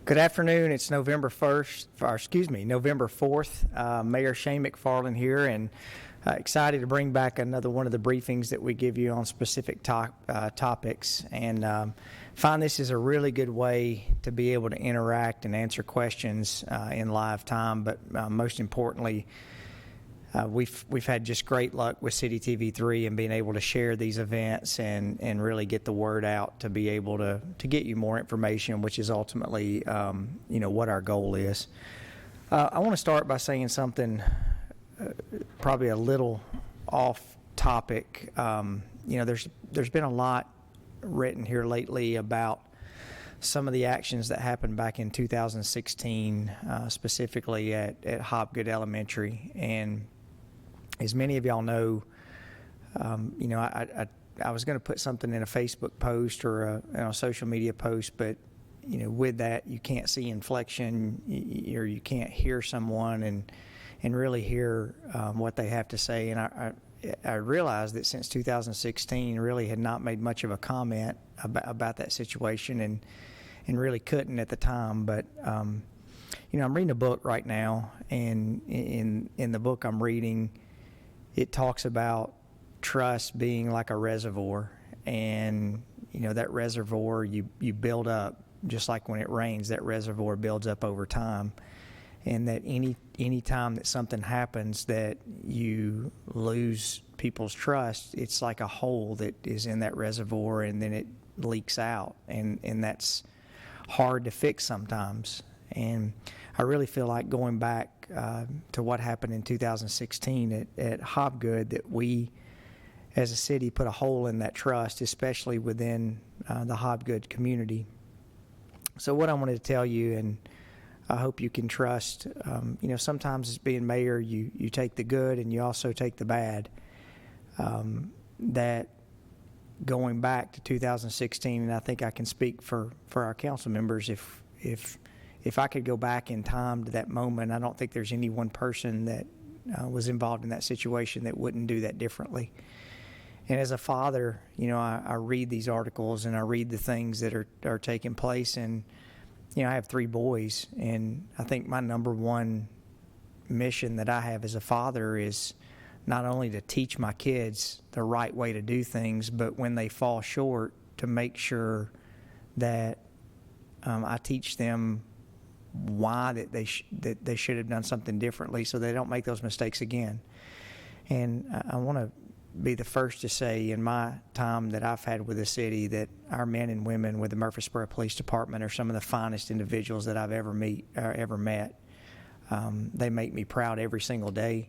Good afternoon. It's November 4th. Mayor Shane McFarland here, and excited to bring back another one of the briefings that we give you on specific topics. And find this is a really good way to be able to interact and answer questions in live time. But most importantly, we've had just great luck with City TV3 and being able to share these events and really get the word out to be able to get you more information, which is ultimately what our goal is. I want to start by saying something probably a little off topic. There's been a lot written here lately about some of the actions that happened back in 2016, specifically at Hobgood Elementary. And as many of y'all know, I was going to put something in a Facebook post or a social media post, but with that you can't see inflection, or you can't hear someone and really hear what they have to say. And I realized that since 2016, really had not made much of a comment about that situation, and really couldn't at the time. But I'm reading a book right now, and in the book I'm reading, it talks about trust being like a reservoir, and that reservoir you build up, just like when it rains, that reservoir builds up over time. And that any time that something happens that you lose people's trust, it's like a hole that is in that reservoir, and then it leaks out, and that's hard to fix sometimes. And I really feel like going back to what happened in 2016 at Hobgood, that we as a city put a hole in that trust, especially within the Hobgood community. So what I wanted to tell you, and I hope you can trust, sometimes as being mayor, you take the good and you also take the bad. That going back to 2016, and I think I can speak for our council members, if I could go back in time to that moment, I don't think there's any one person that was involved in that situation that wouldn't do that differently. And as a father, I read these articles and I read the things that are taking place, and I have 3 boys, and I think my number one mission that I have as a father is not only to teach my kids the right way to do things, but when they fall short, to make sure that I teach them why that they should have done something differently, so they don't make those mistakes again. And I want to be the first to say, in my time that I've had with the city, that our men and women with the Murfreesboro Police Department are some of the finest individuals that I've ever met. They make me proud every single day.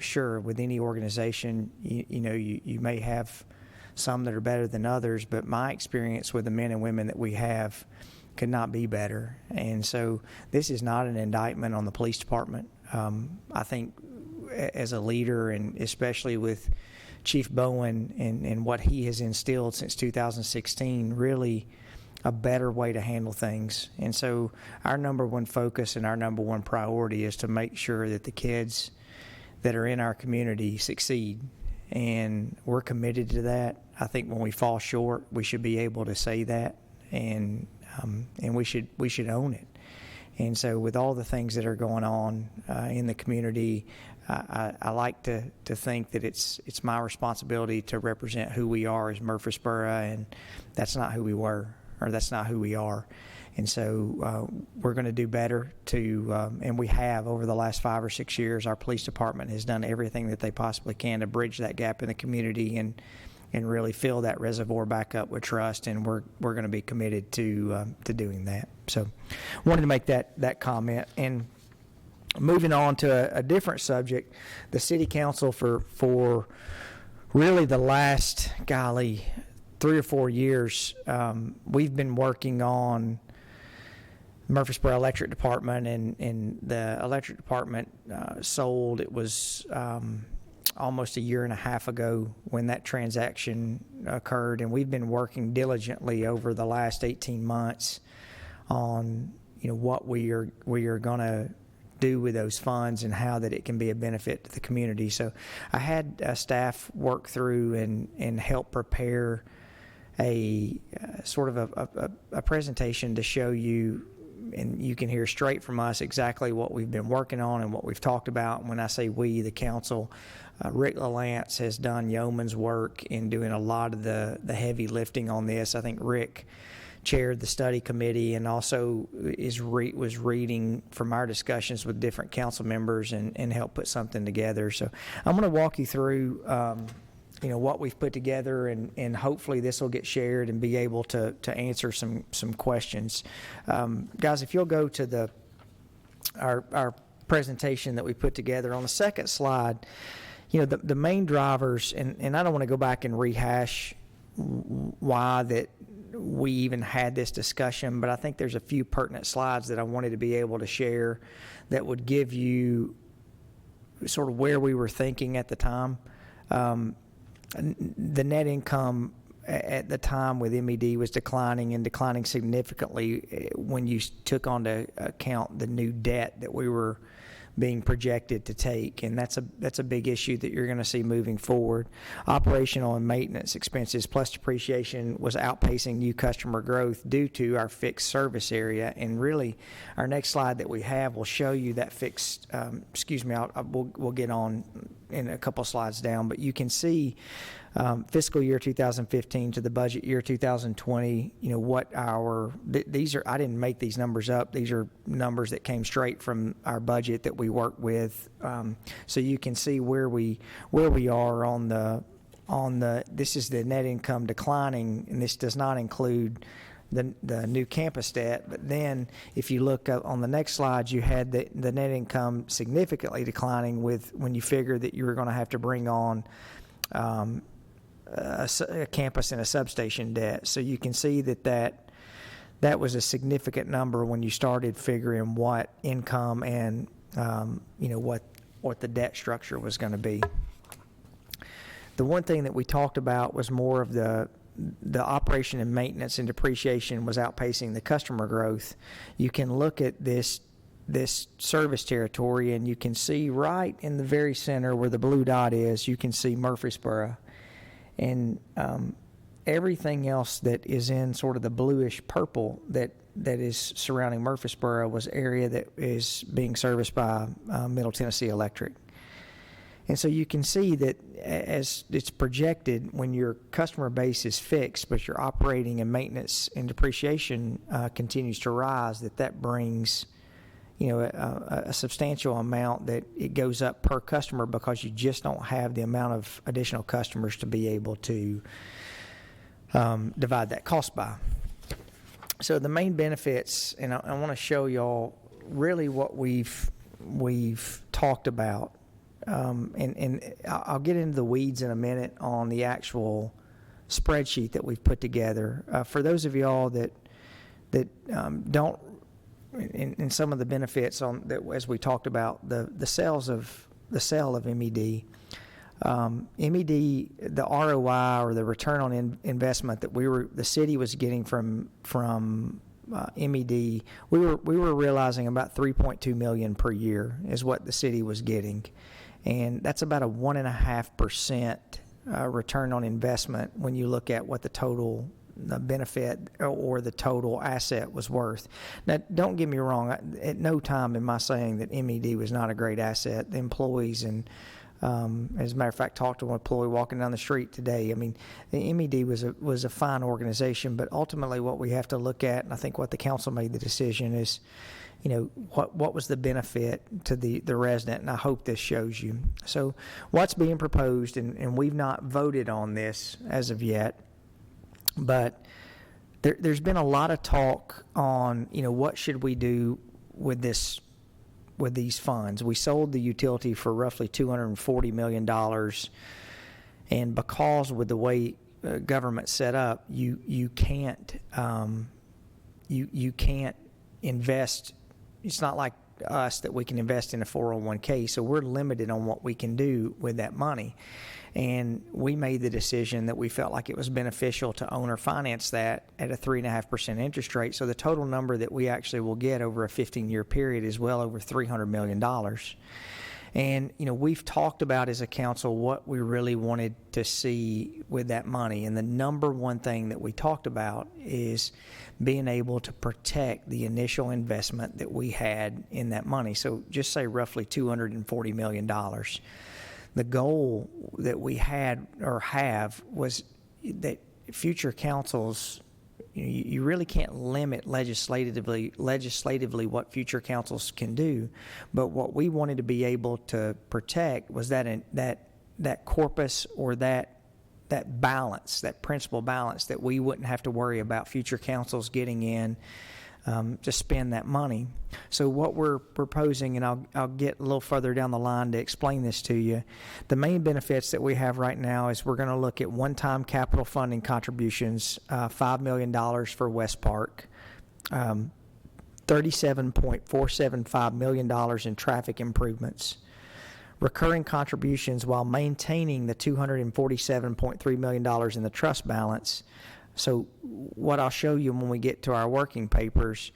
Sure, with any organization, you may have some that are better than others, but my experience with the men and women that we have could not be better. And so this is not an indictment on the police department. I think as a leader, and especially with Chief Bowen and what he has instilled since 2016, really a better way to handle things. And so our number one focus and our number one priority is to make sure that the kids that are in our community succeed. And we're committed to that. I think when we fall short, we should be able to say that, and we should own it. And so with all the things that are going on in the community, I like to think that it's my responsibility to represent who we are as Murfreesboro, and that's not who we were, or that's not who we are. And so we're going to do better and we have over the last 5 or 6 years. Our police department has done everything that they possibly can to bridge that gap in the community and really fill that reservoir back up with trust, and we're going to be committed to doing that. So wanted to make that comment. And moving on to a different subject, the City Council for really the last, 3 or 4 years, we've been working on Murfreesboro Electric Department, and the electric department sold. It was almost a year and a half ago when that transaction occurred, and we've been working diligently over the last 18 months on what we are going to do with those funds and how that it can be a benefit to the community. So I had staff work through and help prepare sort of a presentation to show you, and you can hear straight from us exactly what we've been working on and what we've talked about. When I say we, the council, Rick LaLance has done yeoman's work in doing a lot of the heavy lifting on this. I think Rick chaired the study committee and also was reading from our discussions with different council members and helped put something together. So I'm going to walk you through what we've put together, and hopefully this will get shared and be able to answer some questions. Guys, if you'll go to our presentation that we put together on the second slide, the main drivers, and I don't want to go back and rehash why that we even had this discussion, but I think there's a few pertinent slides that I wanted to be able to share that would give you sort of where we were thinking at the time. The net income at the time with MED was declining significantly when you took onto account the new debt that we were being projected to take, and that's a big issue that you're going to see moving forward. Operational and maintenance expenses plus depreciation was outpacing new customer growth due to our fixed service area, and really our next slide that we have will show you that fixed, we'll get on in a couple slides down, but you can see fiscal year 2015 to the budget year 2020, what these are, I didn't make these numbers up. These are numbers that came straight from our budget that we work with. So you can see where we are on the, this is the net income declining, and this does not include the new campus debt. But then if you look up on the next slide, you had the net income significantly declining when you figure that you were going to have to bring on a campus and a substation debt. So you can see that was a significant number when you started figuring what income and what the debt structure was going to be. The one thing that we talked about was more of the operation and maintenance and depreciation was outpacing the customer growth. You can look at this service territory, and you can see right in the very center where the blue dot is, you can see Murfreesboro. And everything else that is in sort of the bluish purple that is surrounding Murfreesboro was area that is being serviced by Middle Tennessee Electric. And so you can see that as it's projected, when your customer base is fixed, but your operating and maintenance and depreciation continues to rise, that brings a substantial amount that it goes up per customer, because you just don't have the amount of additional customers to be able to divide that cost by. So the main benefits, and I want to show y'all really what we've talked about, and I'll get into the weeds in a minute on the actual spreadsheet that we've put together. For those of y'all that don't, in some of the benefits on that, as we talked about the sale of MED. MED, the ROI, or the return on investment that the city was getting from MED, we were realizing about $3.2 million per year is what the city was getting, and that's about a 1.5% return on investment when you look at what the total benefit or the total asset was worth. Now, don't get me wrong. At no time am I saying that MED was not a great asset. The employees, and as a matter of fact, talked to an employee walking down the street today. I mean, the MED was a fine organization, but ultimately what we have to look at, and I think what the council made the decision is, what was the benefit to the resident, and I hope this shows you. So what's being proposed, and we've not voted on this as of yet, but there's been a lot of talk on, what should we do with these funds. We sold the utility for roughly $240 million, and because with the way government's set up, you can't invest. It's not like us that we can invest in a 401k, so we're limited on what we can do with that money. And we made the decision that we felt like it was beneficial to own or finance that at a 3.5% interest rate. So the total number that we actually will get over a 15-year period is well over $300 million. And, we've talked about as a council what we really wanted to see with that money. And the number one thing that we talked about is being able to protect the initial investment that we had in that money. So just say roughly $240 million. The goal that we had or have was that future councils, you really can't limit legislatively what future councils can do, but what we wanted to be able to protect was that corpus, or that balance, that principal balance, that we wouldn't have to worry about future councils getting in to spend that money. So what we're proposing, and I'll get a little further down the line to explain this to you, the main benefits that we have right now is we're going to look at one-time capital funding contributions, $5 million for West Park, $37.475 million in traffic improvements, recurring contributions while maintaining the $247.3 million in the trust balance. So what I'll show you when we get to our working papers,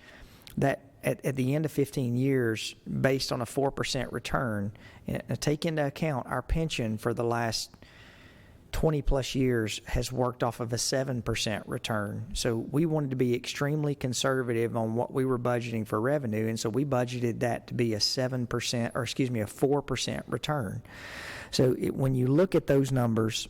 that at the end of 15 years, based on a 4% return, and take into account our pension for the last 20 plus years has worked off of a 7% return. So we wanted to be extremely conservative on what we were budgeting for revenue, and so we budgeted that to be a 4% return. So when you look at those numbers,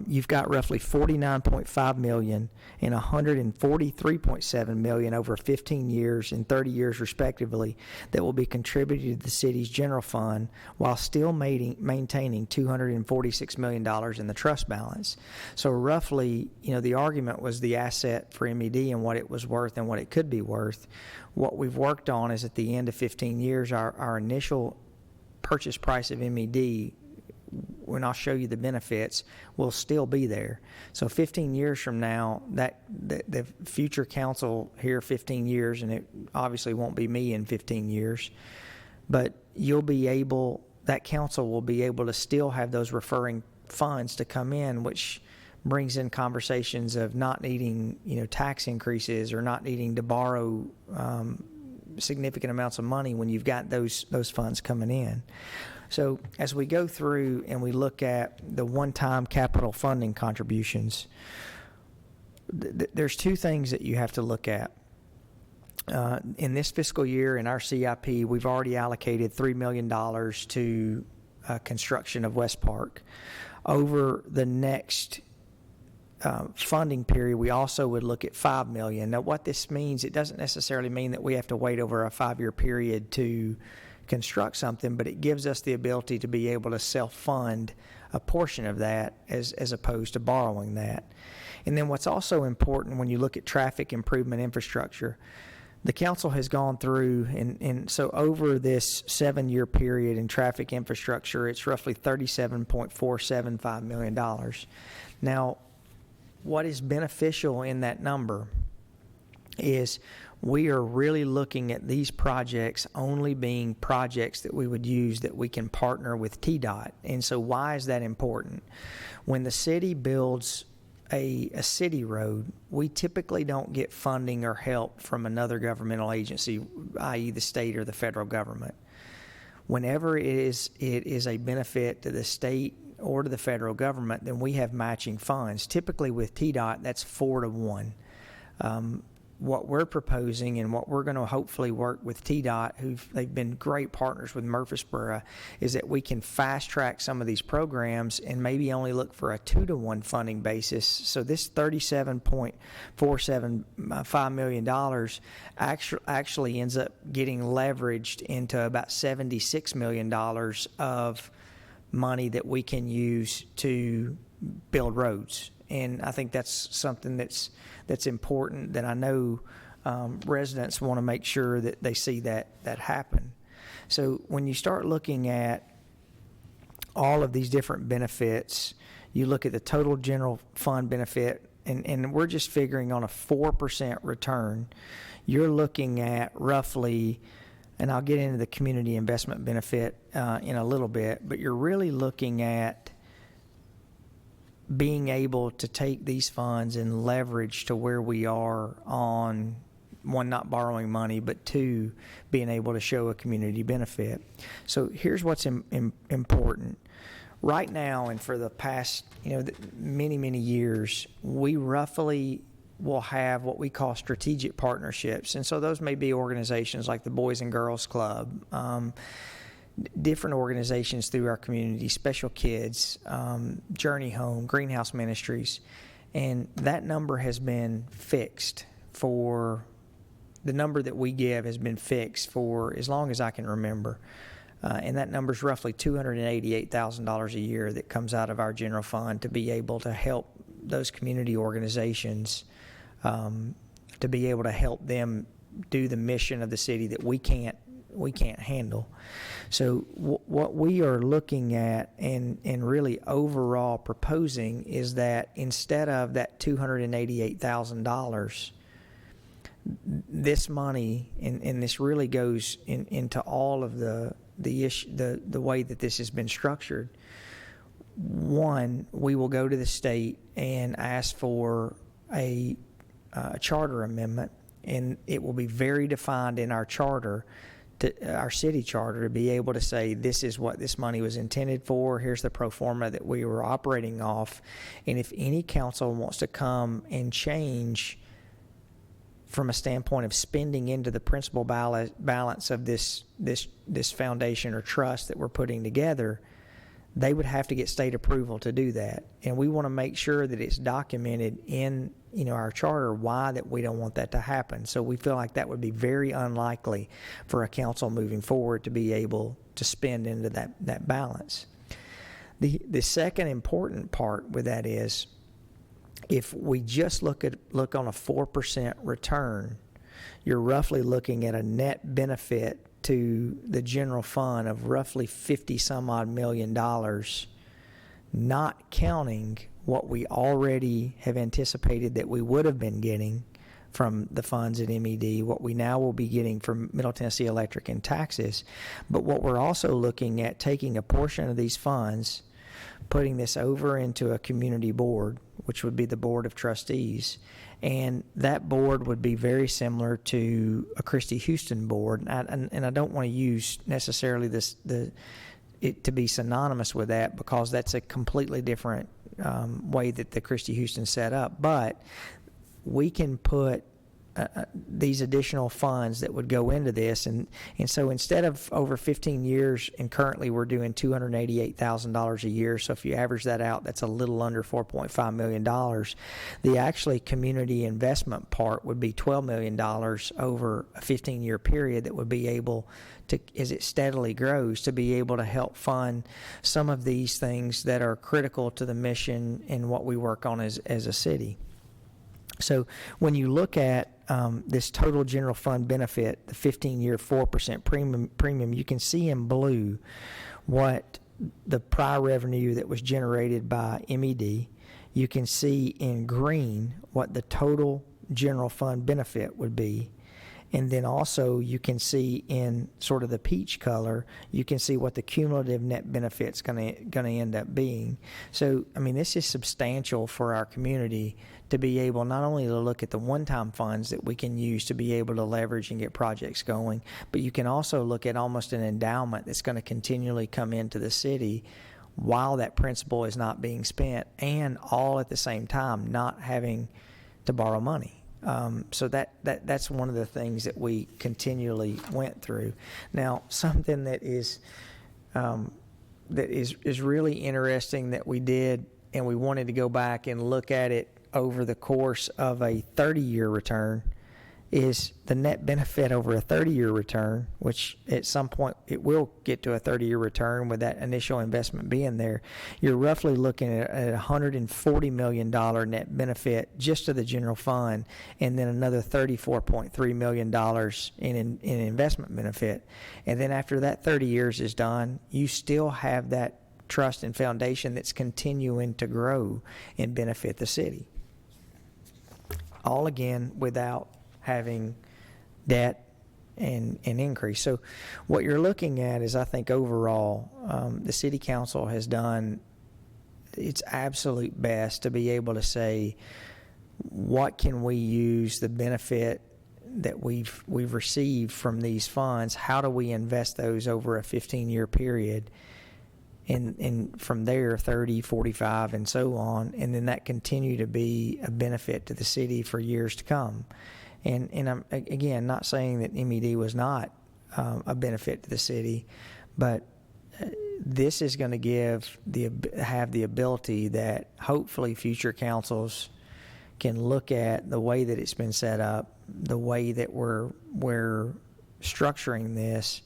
you've got roughly $49.5 million and $143.7 million over 15 years and 30 years respectively that will be contributed to the city's general fund while still maintaining $246 million in the trust balance. So roughly, the argument was the asset for MED and what it was worth and what it could be worth. What we've worked on is at the end of 15 years, our initial purchase price of MED, when I'll show you the benefits, will still be there. So 15 years from now, that the future council here 15 years, and it obviously won't be me in 15 years, but that council will be able to still have those referring funds to come in, which brings in conversations of not needing, tax increases or not needing to borrow significant amounts of money when you've got those funds coming in. So as we go through and we look at the one-time capital funding contributions, there's two things that you have to look at. In this fiscal year, in our CIP, we've already allocated $3 million to construction of West Park. Over the next funding period, we also would look at $5 million. Now, what this means, it doesn't necessarily mean that we have to wait over a 5-year period to construct something, but it gives us the ability to be able to self-fund a portion of that as opposed to borrowing that. And then what's also important when you look at traffic improvement infrastructure, the council has gone through, and so over this 7-year period in traffic infrastructure, it's roughly $37.475 million. Now, what is beneficial in that number is we are really looking at these projects only being projects that we would use that we can partner with TDOT. And so why is that important? When the city builds a city road, we typically don't get funding or help from another governmental agency, i.e. the state or the federal government. Whenever it is a benefit to the state or to the federal government, then we have matching funds. Typically with TDOT, that's 4-to-1. What we're proposing and what we're going to hopefully work with TDOT, they've been great partners with Murfreesboro, is that we can fast track some of these programs and maybe only look for a 2-to-1 funding basis. So this $37.475 million actually ends up getting leveraged into about $76 million of money that we can use to build roads. And I think that's something that's important, that I know residents want to make sure that they see that happen. So when you start looking at all of these different benefits, you look at the total general fund benefit, and we're just figuring on a 4% return. You're looking at roughly, and I'll get into the community investment benefit in a little bit, but you're really looking at being able to take these funds and leverage to where we are on one, not borrowing money, but two, being able to show a community benefit. So here's what's important. Right now, and for the past, many years, we roughly will have what we call strategic partnerships. And so those may be organizations like the Boys and Girls Club, different organizations through our community, Special Kids, Journey Home, Greenhouse Ministries. And that number has been fixed the number that we give has been fixed for as long as I can remember. And that number is roughly $288,000 a year that comes out of our general fund to be able to help those community organizations, to be able to help them do the mission of the city that we can't handle. So what we are looking at and really overall proposing is that instead of that $288,000, this money, and this really goes into all of the way that this has been structured. One, we will go to the state and ask for a charter amendment, and it will be very defined in our charter, our city charter, to be able to say this is what this money was intended for. Here's the pro forma that we were operating off, and if any council wants to come and change from a standpoint of spending into the principal balance of this foundation or trust that we're putting together, they would have to get state approval to do that. And we want to make sure that it's documented in our charter why that we don't want that to happen. So we feel like that would be very unlikely for a council moving forward to be able to spend into that balance. The second important part with that is, if we just look on a 4% return, you're roughly looking at a net benefit to the general fund of roughly $50-some-odd million, not counting what we already have anticipated that we would have been getting from the funds at MED, what we now will be getting from Middle Tennessee Electric and taxes. But what we're also looking at, taking a portion of these funds, putting this over into a community board, which would be the board of trustees, and that board would be very similar to a Christie Houston board. And I don't want to use necessarily it to be synonymous with that, because that's a completely different way that the Christie Houston set up. But we can put these additional funds that would go into this, and so instead of over 15 years, and currently we're doing $288,000 a year, so if you average that out, that's a little under $4.5 million. The actually community investment part would be $12 million over a 15-year period that would be able to, as it steadily grows, to be able to help fund some of these things that are critical to the mission and what we work on as a city. So when you look at this total general fund benefit, the 15-year 4% premium, you can see in blue what the prior revenue that was generated by MED. You can see in green what the total general fund benefit would be. And then also you can see in sort of the peach color, you can see what the cumulative net benefit's going to end up being. So, I mean, this is substantial for our community to be able not only to look at the one-time funds that we can use to be able to leverage and get projects going, but you can also look at almost an endowment that's going to continually come into the city while that principal is not being spent, and all at the same time not having to borrow money. So that's one of the things that we continually went through. Now, something that is really interesting that we did, and we wanted to go back and look at it over the course of a 30-year return, is the net benefit over a 30-year return, which at some point it will get to a 30-year return with that initial investment being there. You're roughly looking at a $140 million net benefit just to the general fund, and then another $34.3 million in investment benefit. And then after that 30 years is done, you still have that trust and foundation that's continuing to grow and benefit the city. All again without having debt and increase. So what you're looking at is, I think overall, the city council has done its absolute best to be able to say, what can we use the benefit that we've received from these funds, how do we invest those over a 15-year period? And from there, 30, 45, and so on, and then that continue to be a benefit to the city for years to come. And I'm, again, not saying that MED was not a benefit to the city, but this is going to have the ability that hopefully future councils can look at the way that it's been set up, the way that we're structuring this,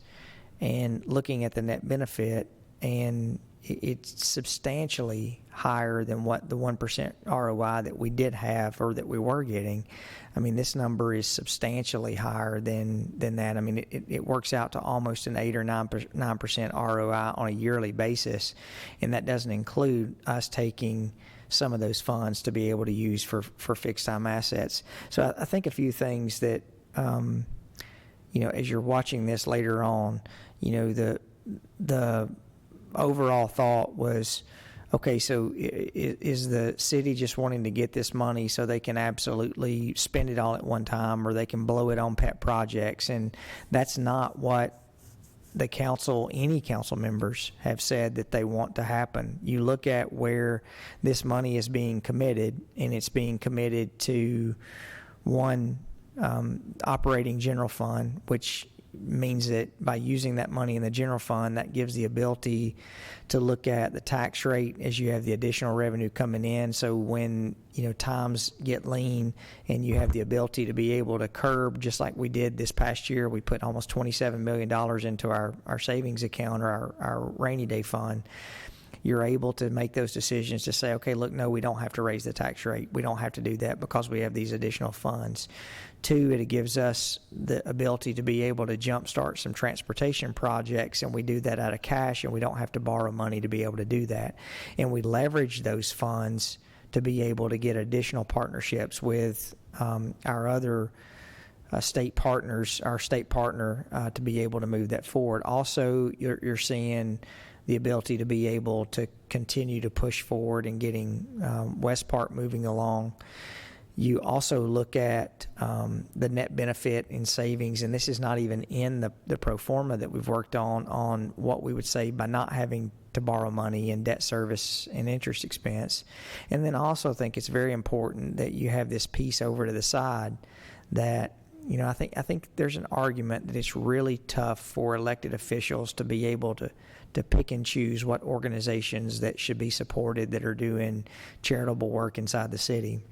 and looking at the net benefit, and it's substantially higher than what the 1% ROI that we did have or that we were getting. I mean, this number is substantially higher than that. I mean, it works out to almost an 8 or 9% ROI on a yearly basis, and that doesn't include us taking some of those funds to be able to use for fixed time assets. So I think a few things that, as you're watching this later on, the overall thought was, okay, so is the city just wanting to get this money so they can absolutely spend it all at one time, or they can blow it on pet projects? And that's not what the council, any council members have said that they want to happen. You look at where this money is being committed, and it's being committed to one operating general fund, which means that by using that money in the general fund, that gives the ability to look at the tax rate as you have the additional revenue coming in. So when times get lean and you have the ability to be able to curb, just like we did this past year, we put almost $27 million into our savings account, or our rainy day fund. You're able to make those decisions to say, okay, look, no, we don't have to raise the tax rate. We don't have to do that because we have these additional funds. Two, it gives us the ability to be able to jumpstart some transportation projects, and we do that out of cash, and we don't have to borrow money to be able to do that. And we leverage those funds to be able to get additional partnerships with our other state partners, our state partner, to be able to move that forward. Also, you're seeing the ability to be able to continue to push forward and getting West Park moving along. You also look at the net benefit in savings, and this is not even in the pro forma that we've worked on what we would say by not having to borrow money in debt service and interest expense. And then I also think it's very important that you have this piece over to the side that, I think there's an argument that it's really tough for elected officials to be able to pick and choose what organizations that should be supported that are doing charitable work inside the city.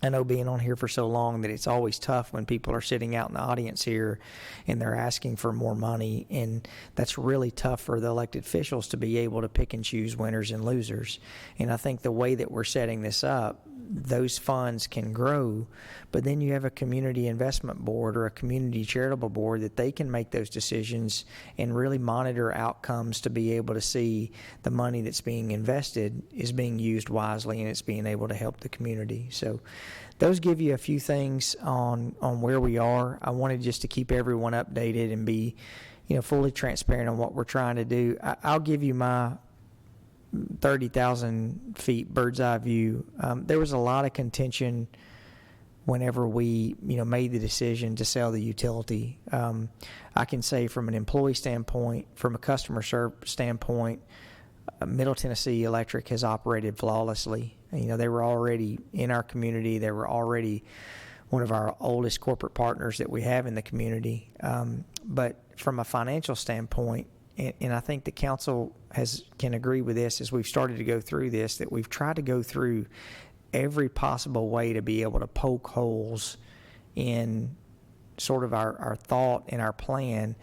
I know, being on here for so long, that it's always tough when people are sitting out in the audience here and they're asking for more money, and that's really tough for the elected officials to be able to pick and choose winners and losers. And I think the way that we're setting this up, those funds can grow, but then you have a community investment board or a community charitable board that they can make those decisions and really monitor outcomes to be able to see the money that's being invested is being used wisely and it's being able to help the community. So those give you a few things on where we are. I wanted just to keep everyone updated and be, fully transparent on what we're trying to do. I'll give you my 30,000 feet bird's eye view. There was a lot of contention whenever we made the decision to sell the utility. I can say from an employee standpoint, from a customer standpoint, Middle Tennessee Electric has operated flawlessly. They were already in our community. They were already one of our oldest corporate partners that we have in the community. But from a financial standpoint, and I think the council can agree with this as we've started to go through this, that we've tried to go through every possible way to be able to poke holes in sort of our thought and our plan.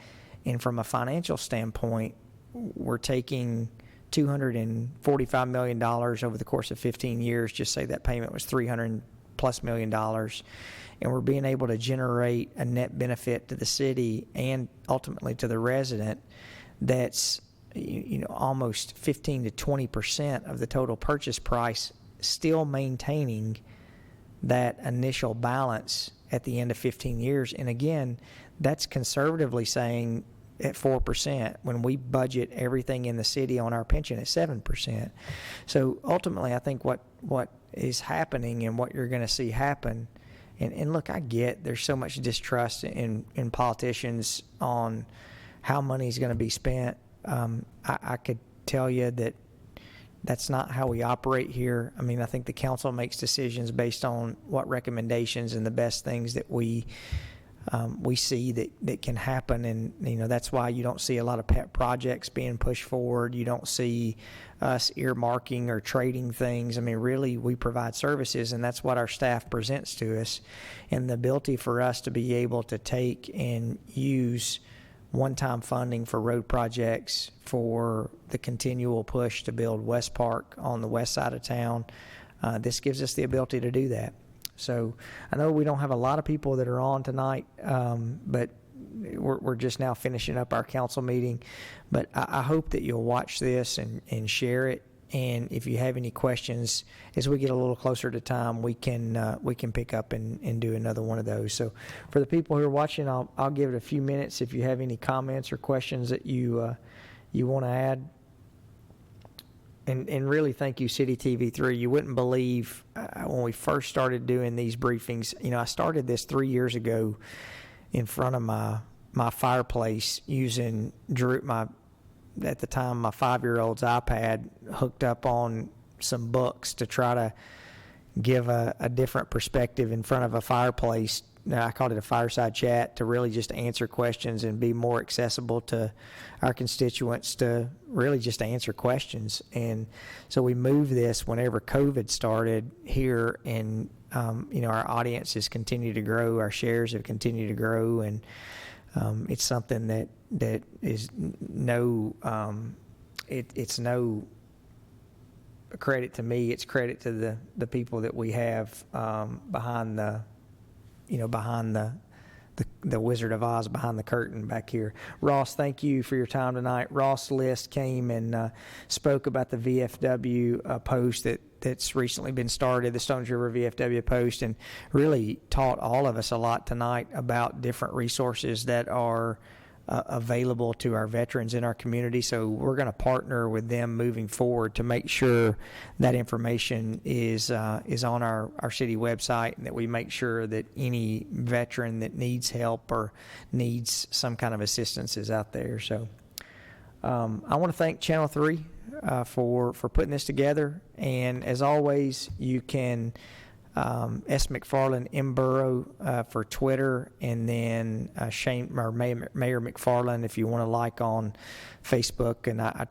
And from a financial standpoint, we're taking $245 million over the course of 15 years. Just say that payment was $300+ million. And we're being able to generate a net benefit to the city and ultimately to the resident that's almost 15 to 20% of the total purchase price, still maintaining that initial balance at the end of 15 years. And again, that's conservatively saying at 4% when we budget everything in the city on our pension at 7%. So ultimately, I think what is happening and what you're going to see happen, And look, I get there's so much distrust in politicians on how money's going to be spent. I could tell you that that's not how we operate here. I mean, I think the council makes decisions based on what recommendations and the best things that we see that can happen. And, that's why you don't see a lot of pet projects being pushed forward. You don't see us earmarking or trading things. I mean, really, we provide services, and that's what our staff presents to us. And the ability for us to be able to take and use one-time funding for road projects, for the continual push to build West Park on the west side of town, this gives us the ability to do that. So I know we don't have a lot of people that are on tonight, but we're just now finishing up our council meeting. But I hope that you'll watch this and share it. And if you have any questions, as we get a little closer to time, we can pick up and do another one of those. So for the people who are watching, I'll give it a few minutes if you have any comments or questions that you want to add. And really, thank you, City TV3. You wouldn't believe when we first started doing these briefings. I started this 3 years ago in front of my fireplace using at the time, my 5-year-old's iPad hooked up on some books to try to give a different perspective in front of a fireplace. Now, I called it a fireside chat, to really just answer questions and be more accessible to our constituents, to really just answer questions. And so we moved this whenever COVID started here, and our audience has continued to grow, our shares have continued to grow, and it's something that is it's no credit to me. It's credit to the people that we have behind the Wizard of Oz, behind the curtain back here. Ross, thank you for your time tonight. Ross List came and spoke about the VFW post that's recently been started, the Stones River VFW post, and really taught all of us a lot tonight about different resources that are available to our veterans in our community. So we're going to partner with them moving forward to make sure that information is on our city website, and that we make sure that any veteran that needs help or needs some kind of assistance is out there. So I want to thank Channel 3 for putting this together. And as always, you can S. McFarland M. Burrow for Twitter, and then Mayor McFarland if you want to like on Facebook. And I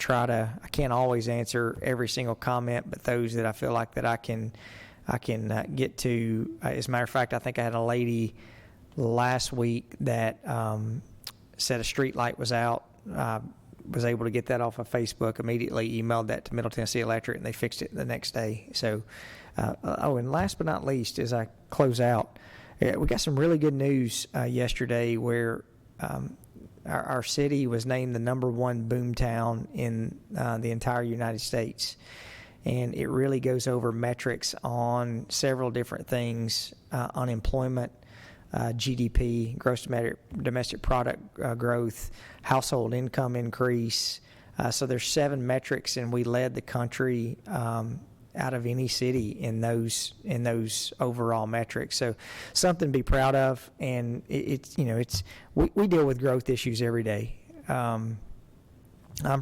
can't always answer every single comment, but those that I feel like that I can get to. As a matter of fact, I think I had a lady last week that said a street light was out. Was able to get that off of Facebook, immediately emailed that to Middle Tennessee Electric, and they fixed it the next day. So, and last but not least, as I close out, we got some really good news yesterday, where our city was named the #1 boom town in the entire United States. And it really goes over metrics on several different things: unemployment, GDP, gross domestic product growth, household income increase. So there's 7 metrics, and we led the country out of any city in those overall metrics. So something to be proud of. And we deal with growth issues every day. I'm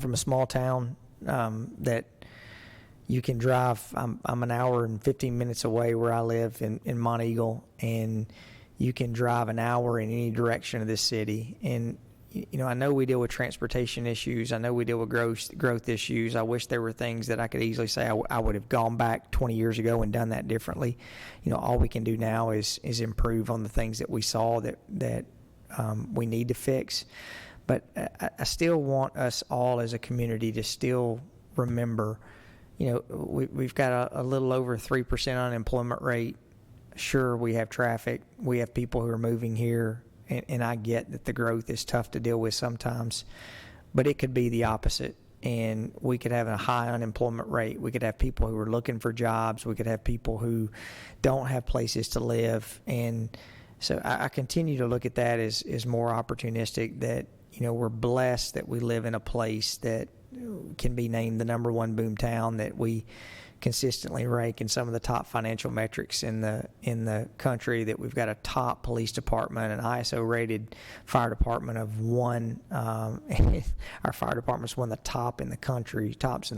from a small town that you can drive. I'm an hour and 15 minutes away where I live in Mont Eagle, and you can drive an hour in any direction of this city. And I know we deal with transportation issues. I know we deal with growth issues. I wish there were things that I could easily say I would have gone back 20 years ago and done that differently. All we can do now is improve on the things that we saw that we need to fix. But I still want us all as a community to still remember, we've got a little over 3% unemployment rate. Sure, we have traffic. We have people who are moving here. And I get that the growth is tough to deal with sometimes, but it could be the opposite. And we could have a high unemployment rate. We could have people who are looking for jobs. We could have people who don't have places to live. And so I continue to look at that as more opportunistic, that, we're blessed that we live in a place that can be named the #1 boom town, that we consistently rank in some of the top financial metrics in the country, that we've got a top police department, an ISO rated fire department of one. Our fire department's one of the tops in the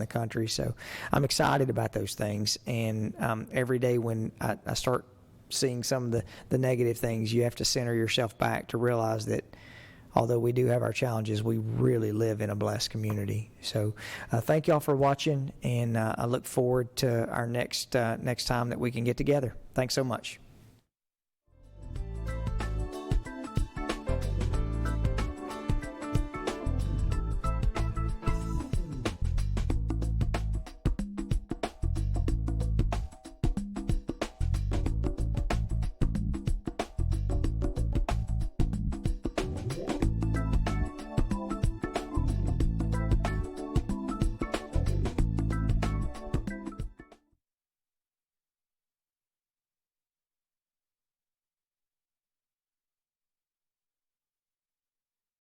country. So I'm excited about those things. And every day when I start seeing some of the negative things, you have to center yourself back to realize that although we do have our challenges, we really live in a blessed community. So thank y'all for watching, and I look forward to our next time that we can get together. Thanks so much.